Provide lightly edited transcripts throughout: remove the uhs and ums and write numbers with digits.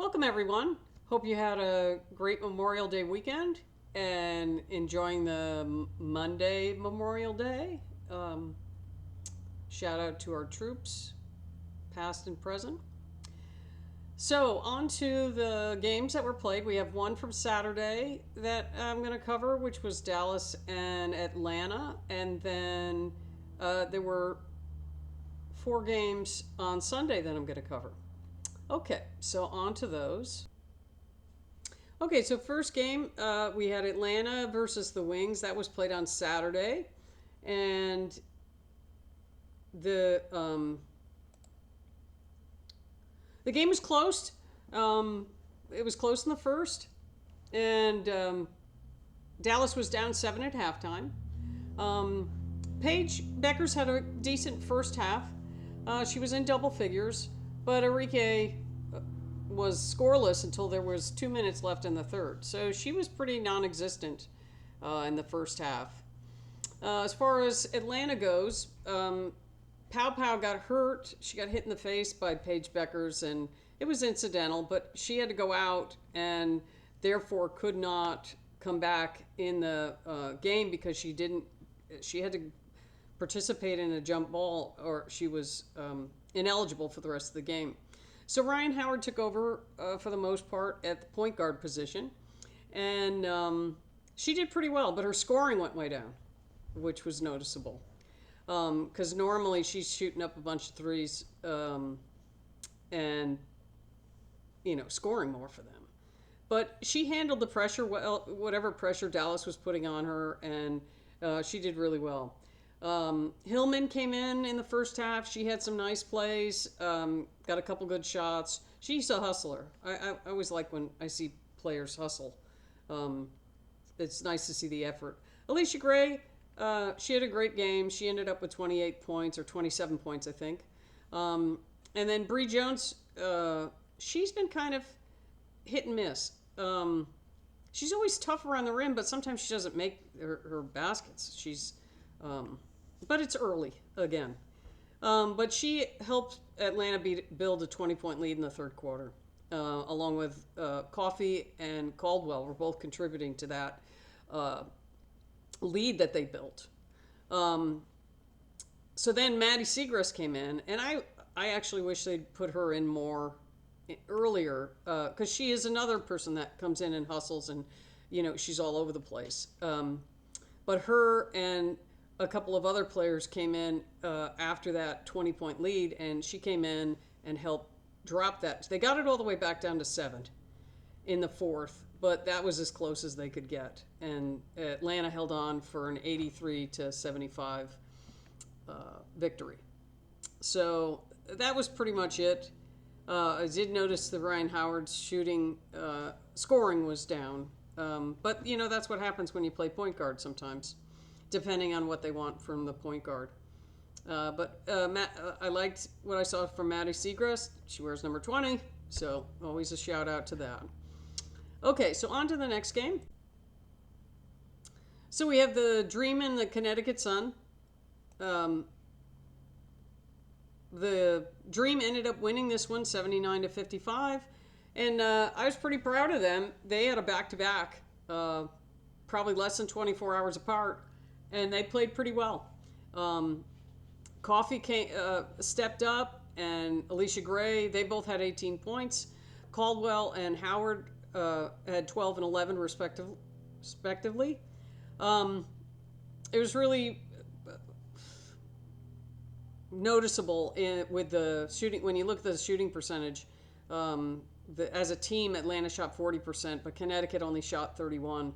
Welcome, everyone. Hope you had a great Memorial Day weekend and enjoying the Monday Memorial Day. Um, Shout out to our troops, past and present. So, on to the games that were played. We have one from Saturday that I'm going to cover, which was Dallas and Atlanta. And then there were four games on Sunday that I'm going to cover. Okay, so on to those. Okay, so first game, we had Atlanta versus the Wings. That was played on Saturday. And the the game was close. It was close in the first, and Dallas was down 7 at halftime. Paige Beckers had a decent first half. She was in double figures, but Enrique was scoreless until there was 2 minutes left in the third. So she was pretty non-existent in the first half. As far as Atlanta goes, Pow Pow got hurt. She got hit in the face by Paige Beckers, and it was incidental, but she had to go out and therefore could not come back in the game because she didn't. She had to participate in a jump ball, or she was ineligible for the rest of the game. So Ryan Howard took over for the most part at the point guard position, and she did pretty well, but her scoring went way down, which was noticeable. Because normally she's shooting up a bunch of threes and, scoring more for them. But she handled the pressure well, whatever pressure Dallas was putting on her, and she did really well. Hillman came in the first half. She had some nice plays, got a couple good shots. She's a hustler. I always like when I see players hustle. It's nice to see the effort. Alicia Gray, she had a great game. She ended up with 28 points, or 27 points, I think. And then Bree Jones, she's been kind of hit and miss. She's always tough around the rim, but sometimes she doesn't make her baskets. But it's early again. But she helped Atlanta build a 20-point lead in the third quarter, along with Coffey and Caldwell were both contributing to that lead that they built. So then Maddie Seagrass came in, and I actually wish they'd put her in more earlier, because she is another person that comes in and hustles, and she's all over the place. But her and a couple of other players came in after that 20-point lead, and she came in and helped drop that. They got it all the way back down to 7 in the fourth, but that was as close as they could get. And Atlanta held on for an 83-75 victory. So that was pretty much it. I did notice that Ryan Howard's shooting scoring was down. But, that's what happens when you play point guard sometimes, depending on what they want from the point guard. But I liked what I saw from Maddie Seagrass. She wears number 20, so always a shout out to that. Okay, so on to the next game. So we have the Dream and the Connecticut Sun. The Dream ended up winning this one 79-55, and I was pretty proud of them. They had a back-to-back, probably less than 24 hours apart, and they played pretty well. Coffey stepped up, and Alicia Gray, they both had 18 points. Caldwell and Howard had 12 and 11 respectively. It was really noticeable with the shooting. When you look at the shooting percentage, as a team, Atlanta shot 40%, but Connecticut only shot 31%.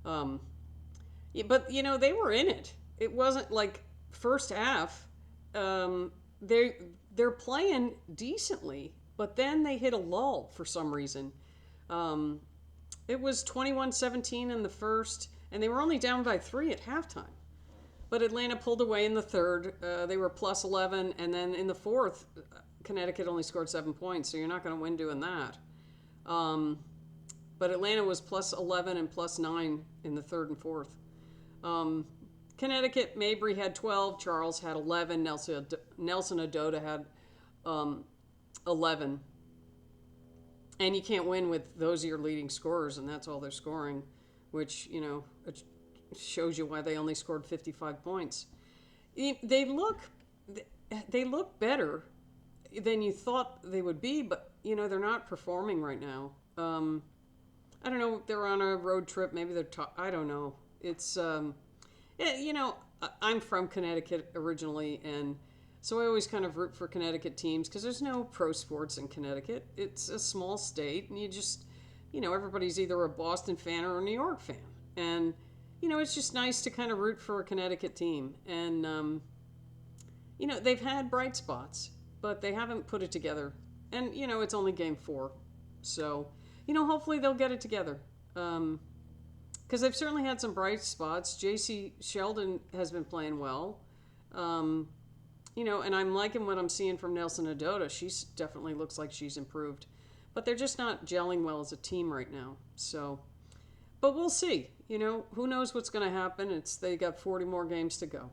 But they were in it. It wasn't like first half. They're playing decently, but then they hit a lull for some reason. It was 21-17 in the first, and they were only down by 3 at halftime. But Atlanta pulled away in the third. They were plus 11, and then in the fourth, Connecticut only scored 7 points, so you're not going to win doing that. But Atlanta was plus 11 and plus 9 in the third and fourth. Connecticut, Mabry had 12, Charles had 11, Nelson Adota had 11. And you can't win with those are your leading scorers, and that's all they're scoring, which, it shows you why they only scored 55 points. They look they look better than you thought they would be, but they're not performing right now. I don't know. They're on a road trip. Maybe they're. I don't know. It's I'm from Connecticut originally, and so I always kind of root for Connecticut teams because there's no pro sports in Connecticut. It's a small state, and you just everybody's either a Boston fan or a New York fan, and it's just nice to kind of root for a Connecticut team, and they've had bright spots, but they haven't put it together, and it's only game 4, so hopefully they'll get it together. Because they've certainly had some bright spots. J.C. Sheldon has been playing well. And I'm liking what I'm seeing from Nelson Adota. She definitely looks like she's improved. But they're just not gelling well as a team right now. So, but we'll see. Who knows what's going to happen. They got 40 more games to go.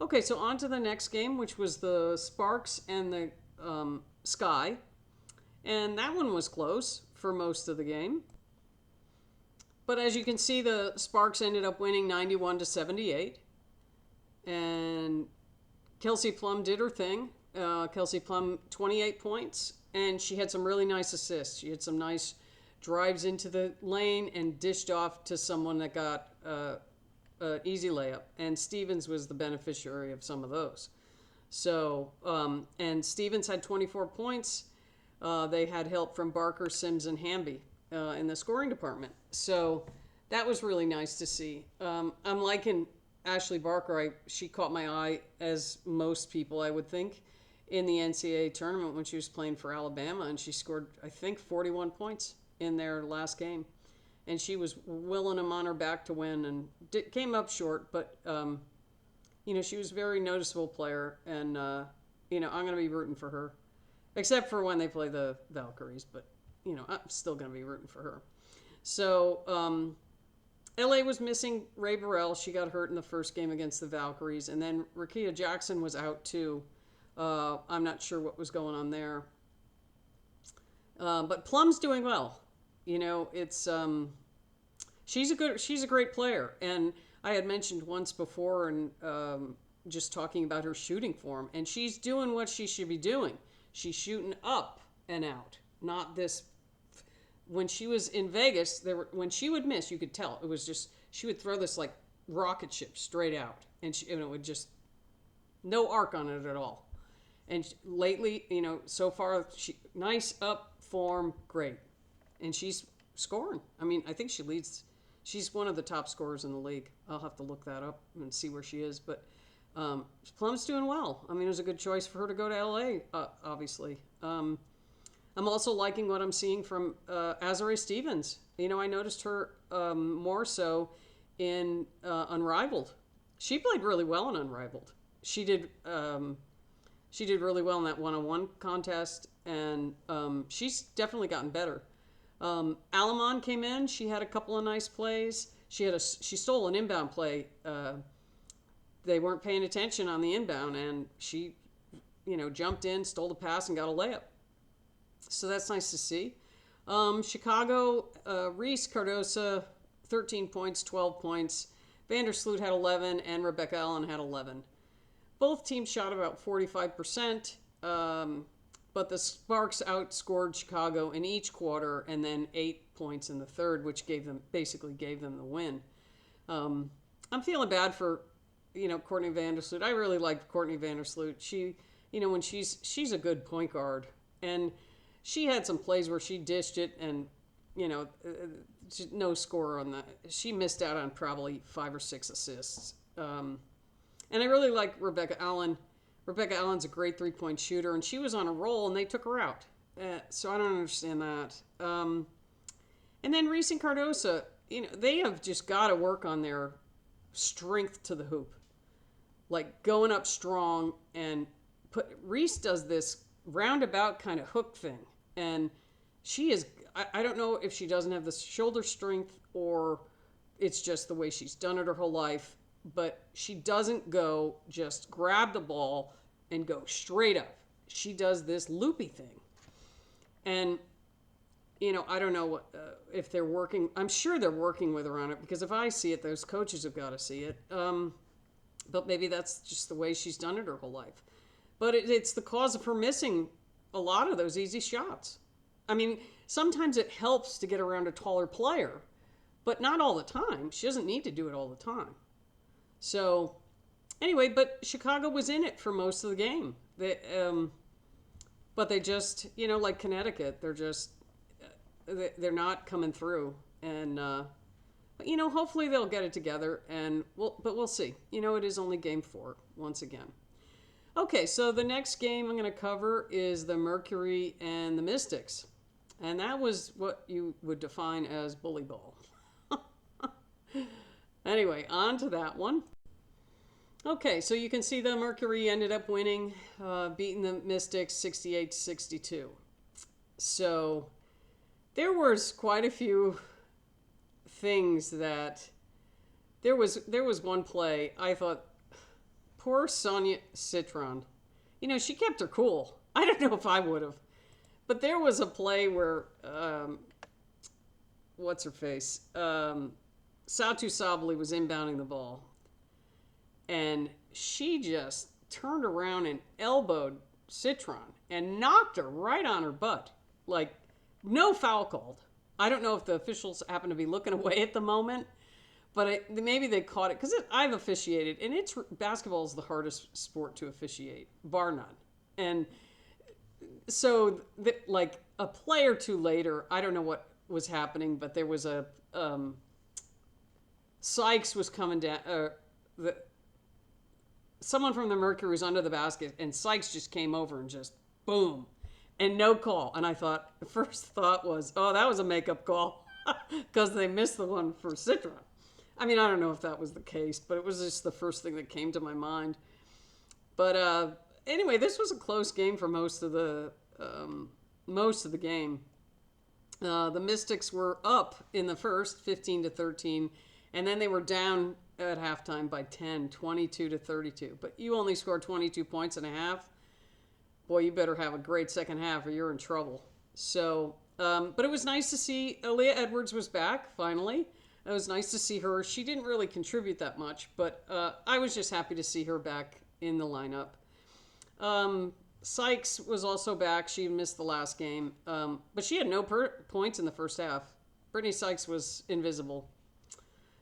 Okay, so on to the next game, which was the Sparks and the Sky. And that one was close for most of the game. But as you can see, the Sparks ended up winning 91-78. And Kelsey Plum did her thing. Kelsey Plum, 28 points. And she had some really nice assists. She had some nice drives into the lane and dished off to someone that got an easy layup. And Stevens was the beneficiary of some of those. So, and Stevens had 24 points. They had help from Barker, Sims, and Hamby in the scoring department. So that was really nice to see. I'm liking Ashley Barker. She caught my eye, as most people I would think, in the NCAA tournament when she was playing for Alabama, and she scored, I think, 41 points in their last game. And she was willing them on her back to win, and came up short, but she was a very noticeable player, and I'm going to be rooting for her. Except for when they play the Valkyries, but, I'm still going to be rooting for her. So, LA was missing Ray Burrell. She got hurt in the first game against the Valkyries. And then Rakita Jackson was out, too. I'm not sure what was going on there. But Plum's doing well. It's she's a great player. And I had mentioned once before, and just talking about her shooting form. And she's doing what she should be doing. She's shooting up and out, not this. When she was in Vegas, when she would miss, you could tell. It was just, she would throw this like rocket ship straight out. And it would just, no arc on it at all. And lately, so far, nice up form, great. And she's scoring. I mean, I think she's one of the top scorers in the league. I'll have to look that up and see where she is. But Plum's doing well. I mean, it was a good choice for her to go to LA, obviously. I'm also liking what I'm seeing from Azare Stevens. I noticed her more so in Unrivaled. She played really well in Unrivaled. She did really well in that one-on-one contest, and she's definitely gotten better. Alamon came in. She had a couple of nice plays. She stole an inbound play. They weren't paying attention on the inbound, and she, jumped in, stole the pass, and got a layup. So that's nice to see. Chicago, Reese Cardosa, 13 points, 12 points. Vandersloot had 11, and Rebecca Allen had 11. Both teams shot about 45%, but the Sparks outscored Chicago in each quarter, and then 8 points in the third, which basically gave them the win. I'm feeling bad for Courtney Vandersloot. I really like Courtney Vandersloot. She, when she's a good point guard, and she had some plays where she dished it, and no score on that. She missed out on probably 5 or 6 assists. And I really like Rebecca Allen. Rebecca Allen's a great 3-point shooter, and she was on a roll, and they took her out. So I don't understand that. And then Reese and Cardosa, they have just got to work on their strength to the hoop. Like going up strong, and Reese does this roundabout kind of hook thing. And she is, I don't know if she doesn't have the shoulder strength or it's just the way she's done it her whole life, but she doesn't go just grab the ball and go straight up. She does this loopy thing. And I don't know if they're working. I'm sure they're working with her on it because if I see it, those coaches have got to see it. But maybe that's just the way she's done it her whole life. But it's the cause of her missing a lot of those easy shots. I mean, sometimes it helps to get around a taller player, but not all the time. She doesn't need to do it all the time. So, anyway, but Chicago was in it for most of the game. But they just, like Connecticut, they're not coming through. And, hopefully they'll get it together. But we'll see. It is only game 4 once again. Okay, so the next game I'm going to cover is the Mercury and the Mystics. And that was what you would define as bully ball. Anyway, on to that one. Okay, so you can see the Mercury ended up winning, beating the Mystics 68-62. So there was quite a few things that there was one play I thought, poor Sonia Citron. She kept her cool. I don't know if I would have. But there was a play where, what's her face? Satu Sabali was inbounding the ball. And she just turned around and elbowed Citron and knocked her right on her butt. Like, no foul called. I don't know if the officials happened to be looking away at the moment. But maybe they caught it because I've officiated, and basketball is the hardest sport to officiate, bar none. And so, like a play or two later, I don't know what was happening, but there was Sykes was coming down. Someone from the Mercury was under the basket, and Sykes just came over and just boom, and no call. And I thought, the first thought was, oh, that was a makeup call because they missed the one for Citron. I mean, I don't know if that was the case, but it was just the first thing that came to my mind. But anyway, this was a close game for most of the game. The Mystics were up in the first, 15-13, and then they were down at halftime by 10, 22-32. But you only scored 22 points and a half. Boy, you better have a great second half or you're in trouble. So, but it was nice to see Aaliyah Edwards was back finally. It was nice to see her. She didn't really contribute that much, but I was just happy to see her back in the lineup. Sykes was also back. She missed the last game, but she had no points in the first half. Brittany Sykes was invisible.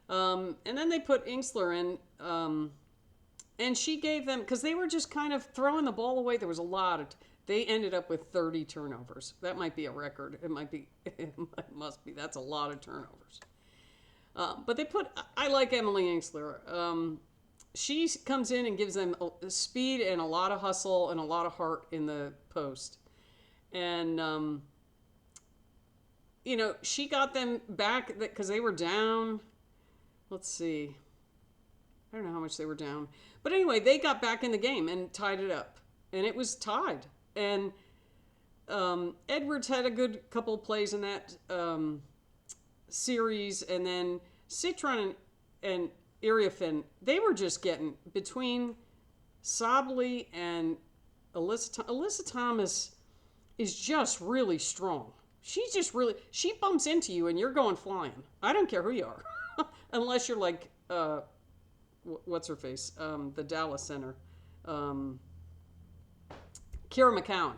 And then they put Inksler in, and she gave them, because they were just kind of throwing the ball away. There was a lot of, they ended up with 30 turnovers. That might be a record. It must be. That's a lot of turnovers. But I like Emily Inksler. She comes in and gives them speed and a lot of hustle and a lot of heart in the post. And, she got them back because they were down. Let's see. I don't know how much they were down. But anyway, they got back in the game and tied it up. And it was tied. And Edwards had a good couple of plays in that series, and then Citron and Iriafin, they were just getting between Sabali and Alyssa Thomas is just really strong. She bumps into you and you're going flying. I don't care who you are. Unless you're like, what's her face? The Dallas center. Kira McCowan.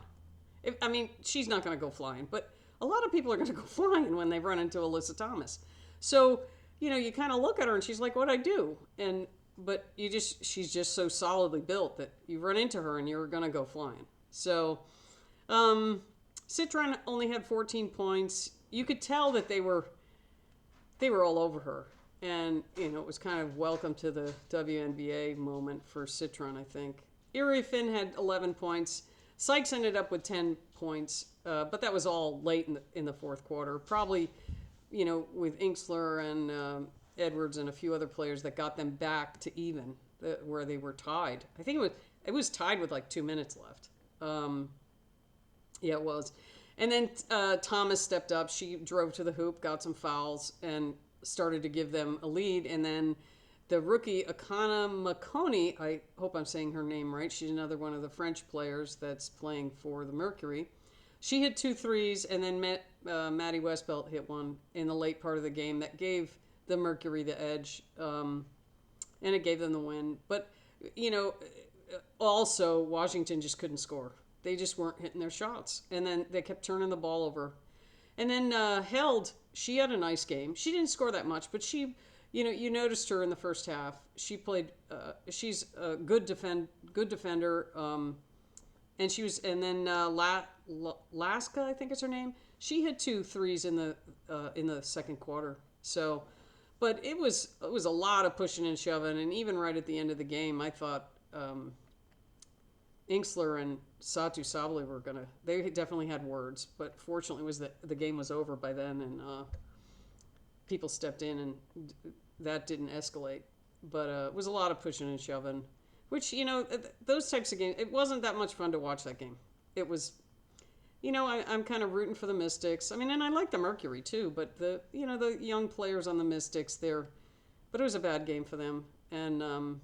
She's not going to go flying, but a lot of people are going to go flying when they run into Alyssa Thomas. So, you kind of look at her and she's like, what'd I do? But she's just so solidly built that you run into her and you're going to go flying. So, Citron only had 14 points. You could tell that they were all over her. And, it was kind of welcome to the WNBA moment for Citron, I think. Iriafin had 11 points. Sykes ended up with 10 points, but that was all late in the fourth quarter. Probably, with Inksler and Edwards and a few other players that got them back to even, where they were tied. I think it was tied with like 2 minutes left. Yeah, it was. And then Thomas stepped up. She drove to the hoop, got some fouls, and started to give them a lead. And then the rookie, Akana Makoni, I hope I'm saying her name right. She's another one of the French players that's playing for the Mercury. She hit 2 threes and then met Maddie Westbelt hit one in the late part of the game that gave the Mercury the edge, and it gave them the win. But you know, also Washington just couldn't score. They just weren't hitting their shots, and then they kept turning the ball over. And then Held, she had a nice game. She didn't score that much, but she, you noticed her in the first half. She played. She's a good defender. And she was, and then Laska, I think is her name. She hit 2 threes in the second quarter. So, but it was a lot of pushing and shoving, and even right at the end of the game, I thought Inksler and Satu Sabali were gonna. They definitely had words, but fortunately, was that the game was over by then, and people stepped in, and that didn't escalate. But it was a lot of pushing and shoving, which those types of games. It wasn't that much fun to watch that game. It was, I'm kind of rooting for the Mystics. I mean, and I like the Mercury too, but the young players on the Mystics, but it was a bad game for them, and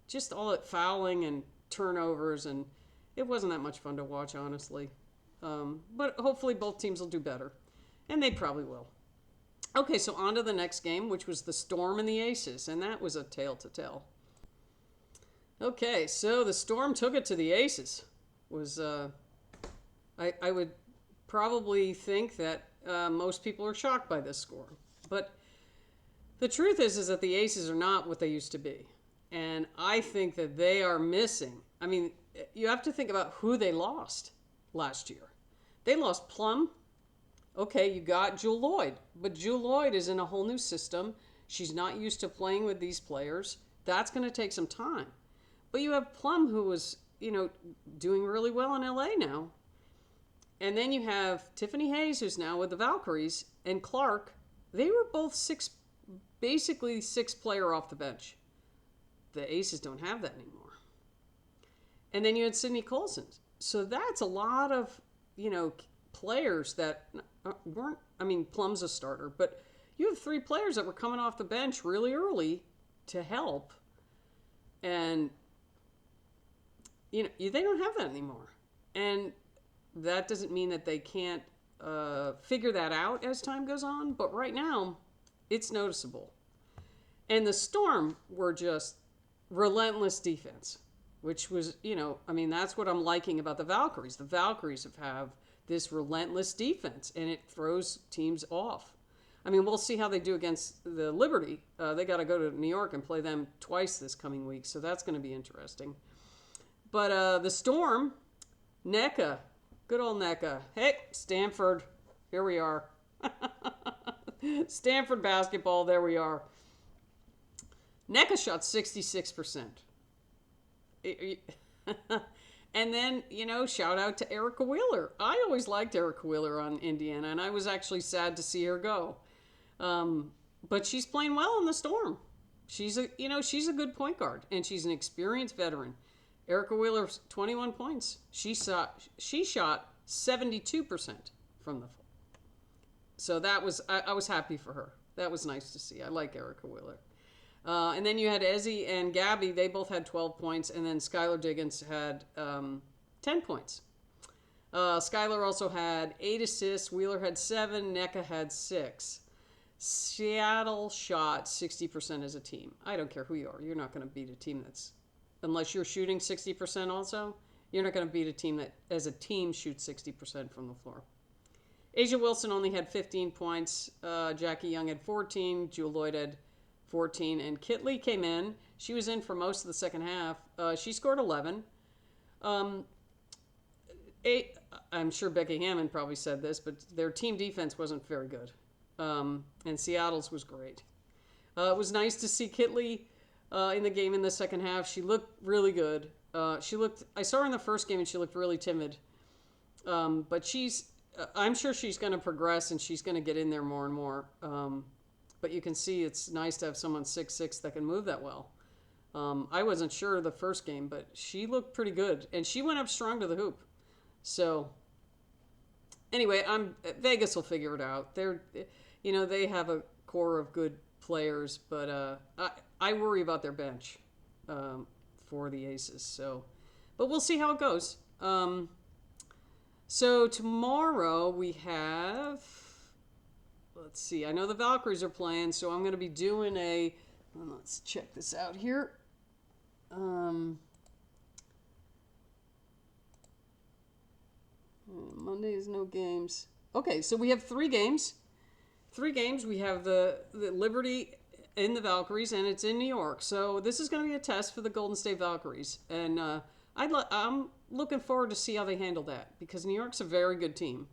just all that fouling and turnovers, and it wasn't that much fun to watch, honestly. But hopefully both teams will do better, and they probably will. Okay, so on to the next game, which was the Storm and the Aces, and that was a tale to tell. Okay, so the Storm took it to the Aces. I would probably think that most people are shocked by this score, but the truth is that the Aces are not what they used to be. And I think that they are missing. I mean, you have to think about who they lost last year. They lost Plum. Okay, you got Jewel Lloyd. But Jewel Lloyd is in a whole new system. She's not used to playing with these players. That's going to take some time. But you have Plum, who was, doing really well in LA now. And then you have Tiffany Hayes, who's now with the Valkyries, and Clark. They were both basically six player off the bench. The Aces don't have that anymore. And then you had Sydney Colson. So that's a lot of, players that weren't, Plum's a starter, but you have 3 players that were coming off the bench really early to help. And, they don't have that anymore. And that doesn't mean that they can't figure that out as time goes on, but right now, it's noticeable. And the Storm were just relentless defense, which was, that's what I'm liking about the Valkyries. The Valkyries have this relentless defense, and it throws teams off. We'll see how they do against the Liberty. They got to go to New York and play them twice this coming week, so that's going to be interesting. But the Storm, NECA, good old NECA. Hey, Stanford, here we are. Stanford basketball, there we are. NECA shot 66%. And then, shout out to Erica Wheeler. I always liked Erica Wheeler on Indiana, and I was actually sad to see her go. But she's playing well in the Storm. She's a good point guard, and she's an experienced veteran. Erica Wheeler, 21 points. She shot 72% from the floor. So I was happy for her. That was nice to see. I like Erica Wheeler. And then you had Ezzy and Gabby. They both had 12 points. And then Skylar Diggins had 10 points. Skylar also had 8 assists. Wheeler had 7. NECA had 6. Seattle shot 60% as a team. I don't care who you are. You're not going to beat a team that's... Unless you're shooting 60% also, you're not going to beat a team that, as a team, shoots 60% from the floor. Asia Wilson only had 15 points. Jackie Young had 14. Jewel Lloyd had 14. And Kitley came in. She was in for most of the second half. She scored 11. I'm sure Becky Hammond probably said this, but their team defense wasn't very good. And Seattle's was great. It was nice to see Kitley in the game in the second half. She looked really good. I saw her in the first game and she looked really timid. But I'm sure she's going to progress and she's going to get in there more and more. But you can see it's nice to have someone 6'6" that can move that well. I wasn't sure the first game, but she looked pretty good. And she went up strong to the hoop. So, anyway, Vegas will figure it out. They have a core of good players, but I worry about their bench for the Aces. So, but we'll see how it goes. So tomorrow we have let's see. I know the Valkyries are playing, so I'm going to be doing a. Let's check this out here. Monday is no games. Okay, so we have 3 games. 3 games. We have the Liberty in the Valkyries, and it's in New York. So this is going to be a test for the Golden State Valkyries, and I'm looking forward to see how they handle that because New York's a very good team.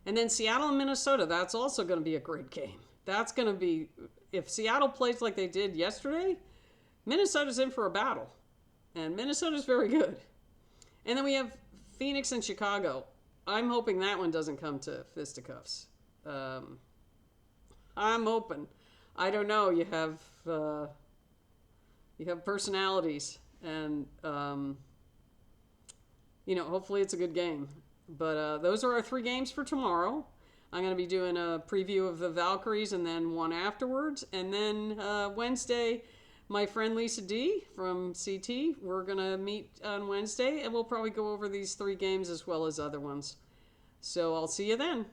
And then Seattle and Minnesota, that's also going to be a great game. That's going to be, if Seattle plays like they did yesterday, Minnesota's in for a battle. And Minnesota's very good. And then we have Phoenix and Chicago. I'm hoping that one doesn't come to fisticuffs. I'm hoping. I don't know. You have personalities, and hopefully it's a good game. But those are our 3 games for tomorrow. I'm going to be doing a preview of the Valkyries and then one afterwards. And then Wednesday, my friend Lisa D from CT, we're going to meet on Wednesday, and we'll probably go over these 3 games as well as other ones. So I'll see you then.